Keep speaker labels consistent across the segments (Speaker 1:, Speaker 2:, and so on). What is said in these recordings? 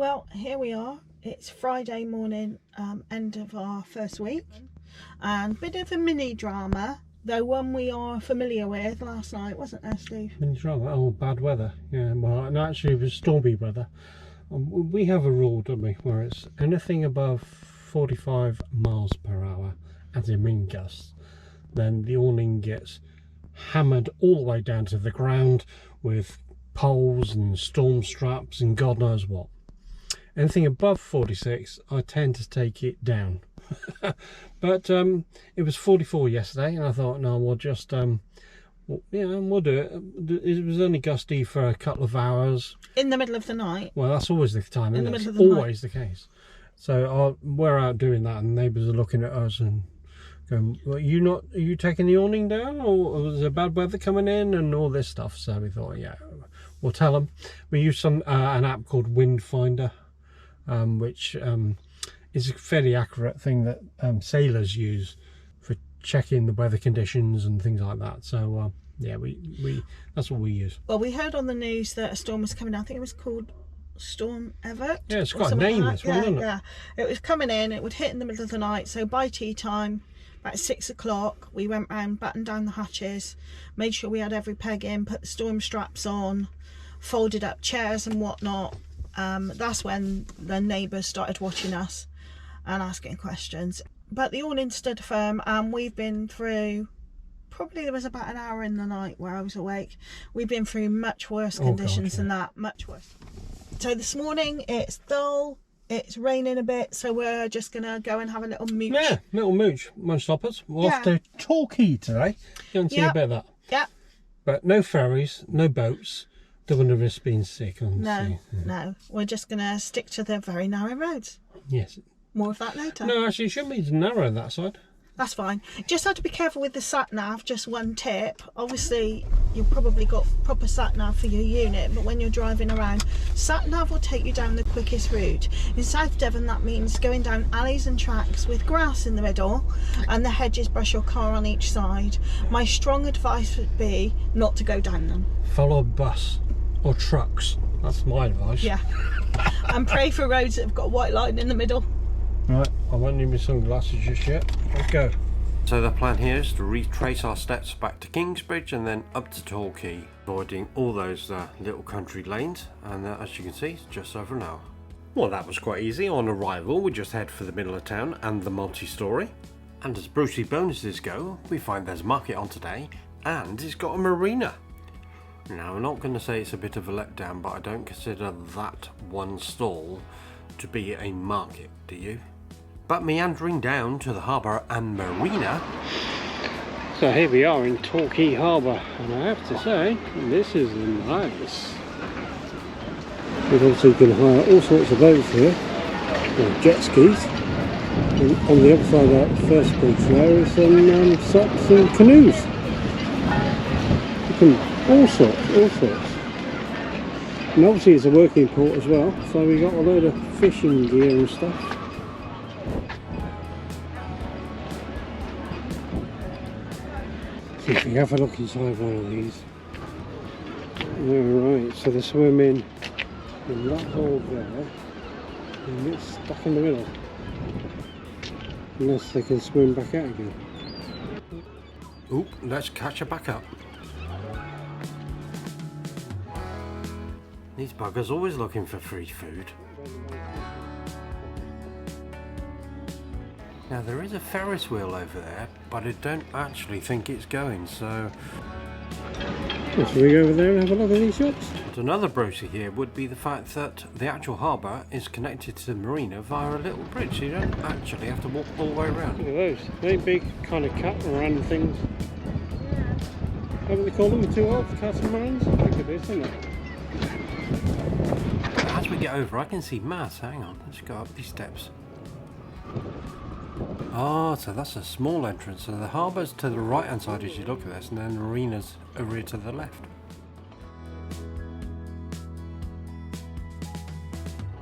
Speaker 1: Well, here we are. It's Friday morning, end of our first week, and bit of a mini drama, though one we are familiar with last night, wasn't there, Steve?
Speaker 2: Mini drama? Oh, bad weather. Yeah, well, no, actually it was stormy weather. We have a rule, don't we, where it's anything above 45 miles per hour, as in wind gusts, then the awning gets hammered all the way down to the ground with poles and storm straps and God knows what. Anything above 46, I tend to take it down. But it was 44 yesterday, and I thought, no, we'll just, we'll do it. It was only gusty for a couple of hours.
Speaker 1: In the middle of the night?
Speaker 2: Well, that's always the time,
Speaker 1: In the
Speaker 2: isn't it?
Speaker 1: middle of the
Speaker 2: Always the case. So we're out doing that, and neighbours are looking at us and going, well, are you taking the awning down, or was there bad weather coming in, and all this stuff? So we thought, yeah, we'll tell them. We use an app called Wind Finder, which is a fairly accurate thing that sailors use for checking the weather conditions and things like that. So yeah, we that's what we use.
Speaker 1: Well, we heard on the news that a storm was coming. I think it was called Storm Everett.
Speaker 2: Yeah, it's quite a name, this one, isn't it?
Speaker 1: Yeah, it was coming in. It would hit in the middle of the night. So by tea time, about 6 o'clock, we went round, battened down the hatches, made sure we had every peg in, put the storm straps on, folded up chairs and whatnot. That's when the neighbours started watching us and asking questions. But the awning stood firm, and we've been through, probably there was about an hour in the night where I was awake. We've been through much worse conditions than that, much worse. So this morning it's dull, it's raining a bit, so we're just going to go and have a little mooch.
Speaker 2: Yeah, little mooch, won't stop us. We're off to Torquay today. You can see a bit of that.
Speaker 1: Yeah.
Speaker 2: But no ferries, no boats. Don't want to risk being sick on
Speaker 1: No,
Speaker 2: the sea. Yeah.
Speaker 1: no. We're just going to stick to the very narrow roads.
Speaker 2: Yes.
Speaker 1: More of that later.
Speaker 2: No, actually, it shouldn't be narrow that side.
Speaker 1: That's fine. Just have to be careful with the sat-nav, just one tip. Obviously, you've probably got proper sat-nav for your unit, but when you're driving around, sat-nav will take you down the quickest route. In South Devon, that means going down alleys and tracks with grass in the middle, and the hedges brush your car on each side. My strong advice would be not to go down them.
Speaker 2: Follow a bus or trucks. That's my advice.
Speaker 1: Yeah. And pray for roads that have got a white line in the middle.
Speaker 2: Right, I won't need my sunglasses just yet. Let's go.
Speaker 3: So the plan here is to retrace our steps back to Kingsbridge and then up to Torquay, avoiding all those little country lanes, and as you can see, it's just over an hour. Well, that was quite easy. On arrival, we just head for the middle of town and the multi-storey. And as Brucey bonuses go, we find there's a market on today, and it's got a marina. Now, I'm not going to say it's a bit of a letdown, but I don't consider that one stall to be a market, do you? But meandering down to the harbour and marina.
Speaker 2: So here we are in Torquay Harbour, and I have to say, this is nice. You also can hire all sorts of boats here, jet skis. And on the other side of that first bridge there is some socks and canoes. You can, all sorts. And obviously it's a working port as well, so we got a load of fishing gear and stuff. See if we have a look inside one of these. Alright, so they swim in that hole there and it's stuck in the middle. Unless they can swim back out again.
Speaker 3: Oop, let's catch her back up. These buggers always looking for free food. Now there is a Ferris wheel over there, but I don't actually think it's going, so...
Speaker 2: Shall we go over there and have a look at these shops?
Speaker 3: But another brochure here would be the fact that the actual harbour is connected to the marina via a little bridge, so you don't actually have to walk all the way around.
Speaker 2: Look at those, very big kind of catamaran things. What do they call them, the two old catamarans? I think it is, isn't it?
Speaker 3: As we get over, I can see mass. Hang on, let's go up these steps. Ah, so that's a small entrance. So the harbour's to the right hand side as you look at this, and then the marina's over here to the left.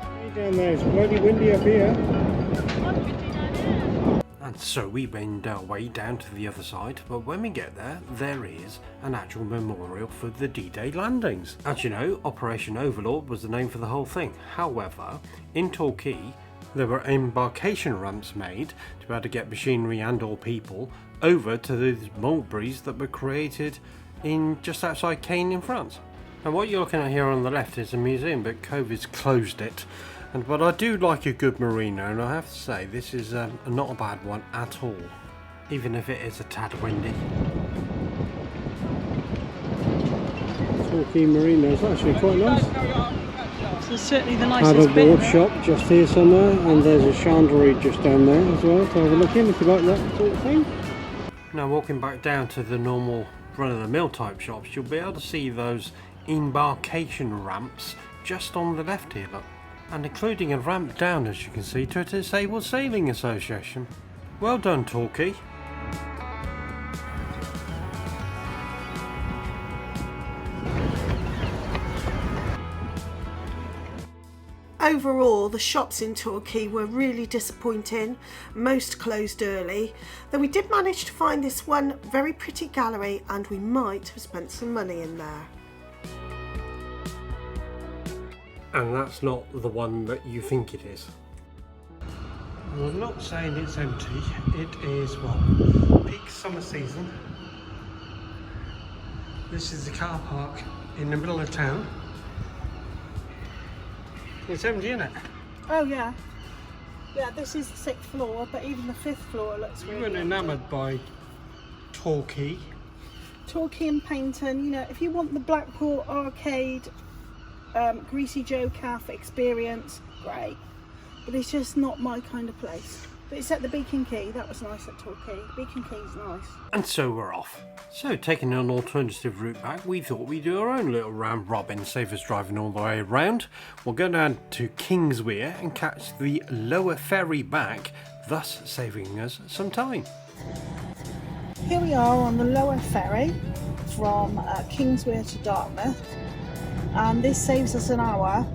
Speaker 2: Way down there, it's bloody windy up here.
Speaker 3: And so we wend our way down to the other side, but when we get there, there is an actual memorial for the D-Day landings. As you know, Operation Overlord was the name for the whole thing. However, in Torquay, there were embarkation ramps made to be able to get machinery and or people over to those mulberries that were created in just outside Caen in France. And what you're looking at here on the left is a museum, but COVID's closed it. But I do like a good marina, and I have to say this is not a bad one at all, even if it is a tad windy.
Speaker 2: Torquay Marina is actually quite nice.
Speaker 1: So certainly the
Speaker 2: Had
Speaker 1: nicest
Speaker 2: a
Speaker 1: bit.
Speaker 2: board shop just here somewhere, and there's a chandlery just down there as well to have a look in if you like that sort of thing.
Speaker 3: Now walking back down to the normal run-of-the-mill type shops, you'll be able to see those embarkation ramps just on the left here, look. And including a ramp down, as you can see, to a disabled sailing association. Well done, Torquay.
Speaker 4: Overall, the shops in Torquay were really disappointing. Most closed early, though we did manage to find this one very pretty gallery, and we might have spent some money in there.
Speaker 3: And that's not the one that you think it is.
Speaker 2: Well, I'm not saying it's empty. It is, well, peak summer season. This is the car park in the middle of town. It's empty, isn't it?
Speaker 1: Oh yeah. Yeah, this is the 6th floor, but even the 5th floor looks
Speaker 2: You
Speaker 1: really
Speaker 2: weren't
Speaker 1: empty.
Speaker 2: enamoured by Torquay.
Speaker 1: Torquay and Paynton, you know, if you want the Blackpool Arcade Greasy Joe Cafe experience, great, but it's just not my kind of place. But it's at the Beacon Quay. That was nice at Torquay. Beacon Quay's nice.
Speaker 3: And so we're off. So taking an alternative route back, we thought we'd do our own little round robin, save us driving all the way around. We'll go down to Kingswear and catch the lower ferry back, thus saving us some time.
Speaker 1: Here we are on the lower ferry from Kingswear to Dartmouth, and this saves us an hour.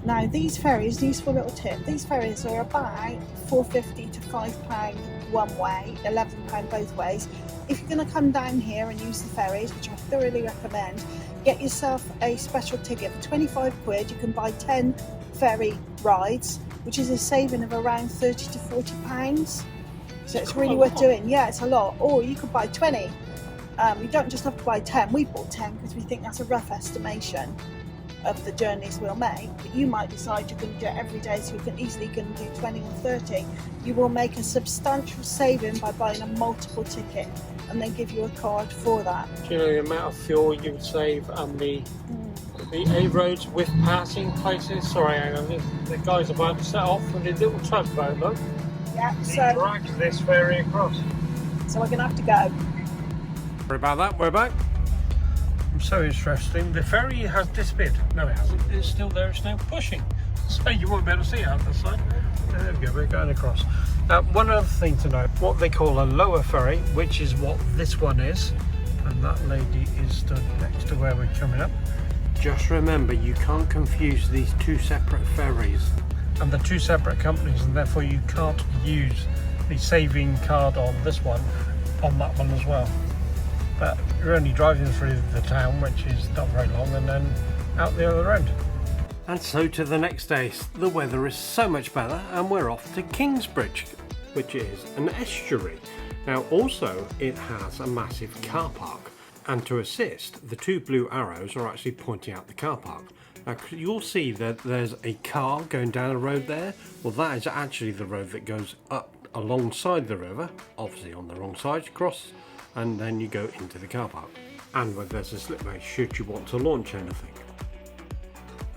Speaker 1: Now these ferries, useful little tip, these ferries are about £4.50 to £5 one way, £11 both ways. If you're going to come down here and use the ferries, which I thoroughly recommend, get yourself a special ticket for 25 quid. You can buy 10 ferry rides, which is a saving of around £30 to £40. So it's really worth doing. Yeah, it's a lot. Or you could buy 20. You don't just have to buy 10. We bought 10 because we think that's a rough estimation of the journeys we'll make, but you might decide you're going to do it every day, so you can easily do 20 or 30. You will make a substantial saving by buying a multiple ticket, and they give you a card for that.
Speaker 2: Do you know the amount of fuel you would save on the A roads with passing places? Sorry, hang on, the guy's about to set off with his little tugboat, look.
Speaker 1: Yeah,
Speaker 2: He
Speaker 1: so
Speaker 2: drags this ferry across.
Speaker 1: we're going to have to go.
Speaker 3: Sorry about that, we're back.
Speaker 2: So interesting, the ferry has disappeared. No, it hasn't. It's still there, it's now pushing. So you won't be able to see it out the side. There we go, we're going across. Now, one other thing to note, what they call a lower ferry, which is what this one is, and that lady is stood next to where we're coming up.
Speaker 3: Just remember, you can't confuse these two separate ferries.
Speaker 2: And the two separate companies, and therefore you can't use the saving card on this one on that one as well. But you're only driving through the town, which is not very long, and then out the other end.
Speaker 3: And so to the next day, the weather is so much better and we're off to Kingsbridge, which is an estuary. Now also it has a massive car park, and to assist, the two blue arrows are actually pointing out the car park. Now you'll see that there's a car going down a road there. Well, that is actually the road that goes up alongside the river, obviously on the wrong side, across, and then you go into the car park, and where there's a slipway should you want to launch anything.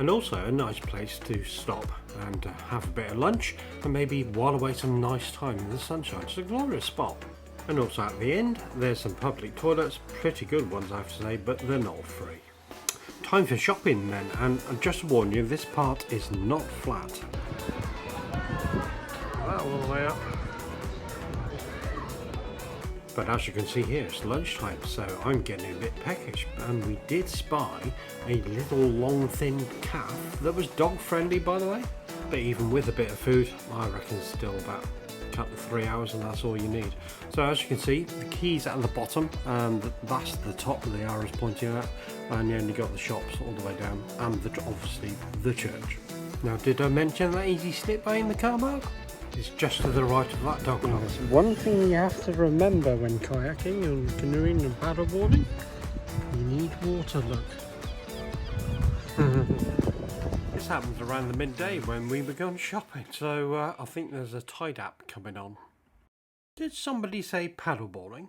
Speaker 3: And also a nice place to stop and have a bit of lunch and maybe while away some nice time in the sunshine. It's a glorious spot. And also at the end there's some public toilets, pretty good ones I have to say, but they're not free. Time for shopping then, and just to warn you, this part is not flat.
Speaker 2: That all the way up.
Speaker 3: But as you can see here, it's lunchtime, so I'm getting a bit peckish, and we did spy a little long thin calf that was dog friendly, by the way. But even with a bit of food, I reckon it's still about cut to 3 hours, and that's all you need. So as you can see, the key's at the bottom, and that's the top that the arrow's pointing at, and you only got the shops all the way down, and obviously the church. Now, did I mention that easy slip bay in the car park? It's just to the right of that dog park.
Speaker 2: There's one thing you have to remember when kayaking and canoeing and paddleboarding: you need water, look.
Speaker 3: This happened around the midday when we were going shopping, so I think there's a tide app coming on. Did somebody say paddleboarding?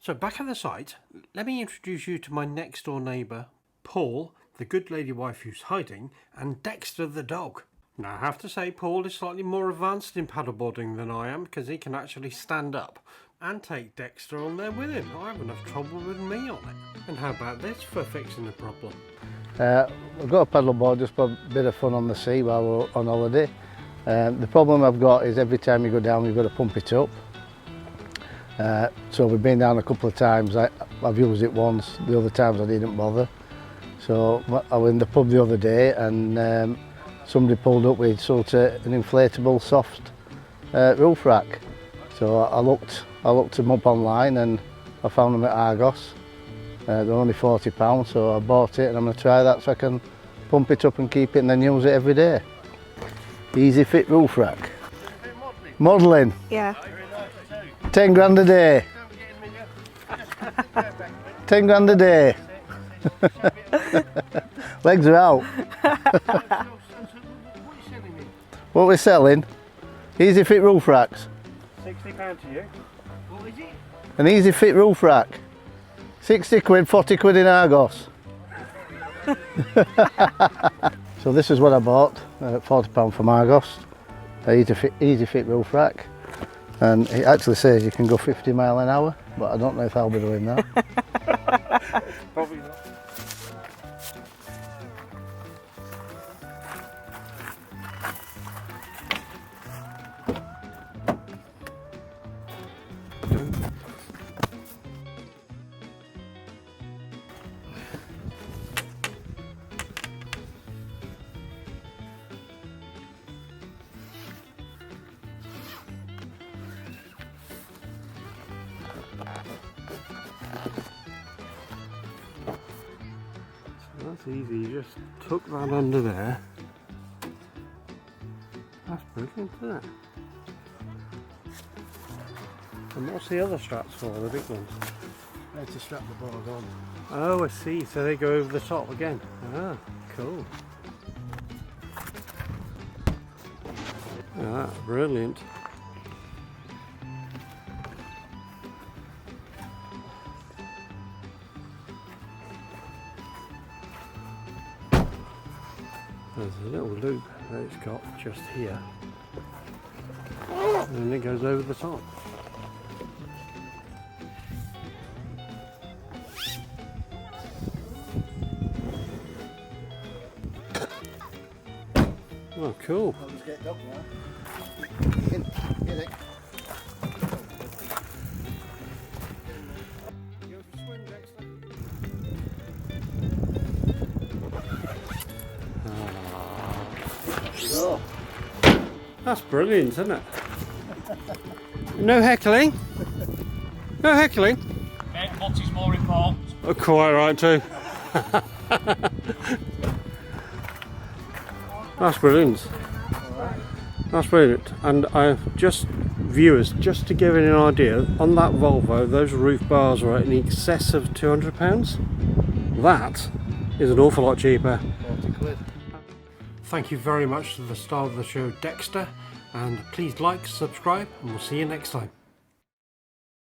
Speaker 3: So back at the site, let me introduce you to my next door neighbour, Paul, the good lady wife who's hiding, and Dexter the dog. Now I have to say Paul is slightly more advanced in paddleboarding than I am, because he can actually stand up and take Dexter on there with him. I have enough trouble with me on it. And how about this for fixing the problem?
Speaker 5: I've got a paddleboard just for a bit of fun on the sea while we're on holiday. The problem I've got is every time you go down you've got to pump it up. So we've been down a couple of times. I've used it once, the other times I didn't bother. So I was in the pub the other day and somebody pulled up with sort of an inflatable soft roof rack. So I looked them up online and I found them at Argos. They're only £40, so I bought it and I'm going to try that so I can pump it up and keep it and then use it every day. Easy fit roof rack. Modelling.
Speaker 4: Yeah.
Speaker 5: 10 grand a day. 10 grand a day. Legs are out. What we're selling? Easy fit roof racks.
Speaker 2: £60 to you.
Speaker 3: What is it?
Speaker 5: An easy fit roof rack. 60 quid, 40 quid in Argos. So this is what I bought, £40 from Argos. Easy fit roof rack. And it actually says you can go 50 mile an hour, but I don't know if I'll be doing that.
Speaker 2: Probably not.
Speaker 3: That's easy, you just tuck that under there. That's brilliant, isn't it? And what's the other straps for, the big ones?
Speaker 5: They're to strap the board on.
Speaker 3: Oh, I see, so they go over the top again. Ah, cool. Ah, brilliant. There's a little loop that it's got just here, and then it goes over the top. Oh, cool.
Speaker 5: I'll just get dog now. Get it.
Speaker 3: Oh. That's brilliant, isn't it? No heckling? No heckling?
Speaker 6: What is more important?
Speaker 3: Oh, quite right too. That's brilliant. That's brilliant. And viewers, just to give you an idea, on that Volvo, those roof bars are in excess of £200. That is an awful lot cheaper.
Speaker 5: 40 quid.
Speaker 3: Thank you very much to the star of the show, Dexter, and please like, subscribe, and we'll see you next time.